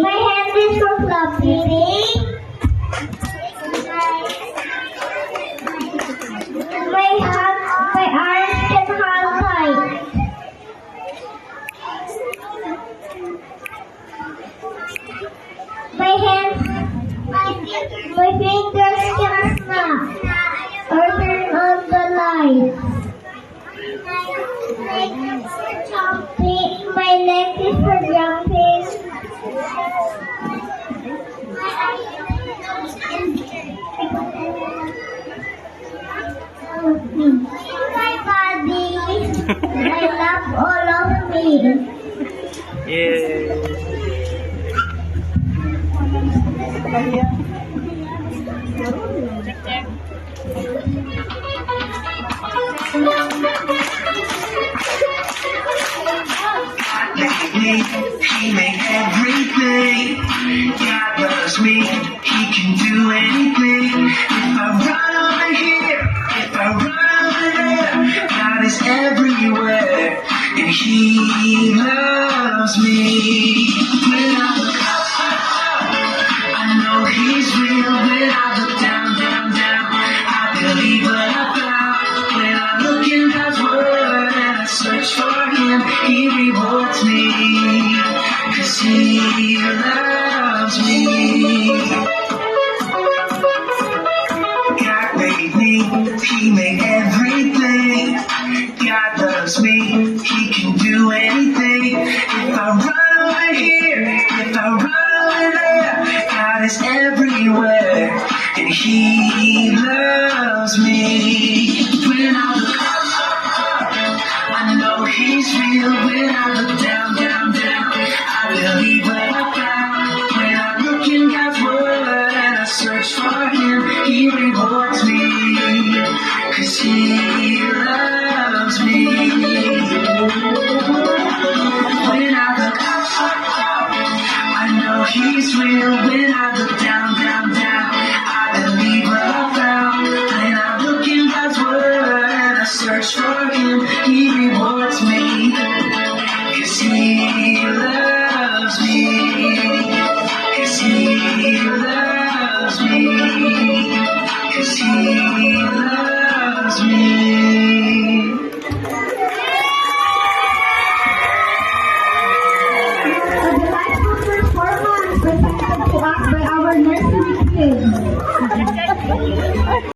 My hand is so fluffy. My arms can hold tight. My hands, my fingers can snap or turn on the light. My neck is for jumping. My body, I love all of me. Yeah. He made everything. God loves me. He can do anything. If I run over here, if I run over there, God is everywhere, and He loves me. When I look up, I know He's real. When I look down, I believe what I found. When I look in God's Word and I search for Him, He rewards me, 'cause He loves me. God made me, He made everything. God loves me, He can do anything. If I run over here, if I run over there, God is everywhere, and He loves me. When I look up, I know He's real. When I look down, I believe what I found. When I look in God's Word and I search for Him, He rewards me, 'cause He loves me. When I look up, I know He's real. When I look down, I believe what I found. When I look in God's Word and I search for Him, He rewards me, 'cause He loves me, 'cause He loves me, 'cause He loves me. A delightful performance presented to us by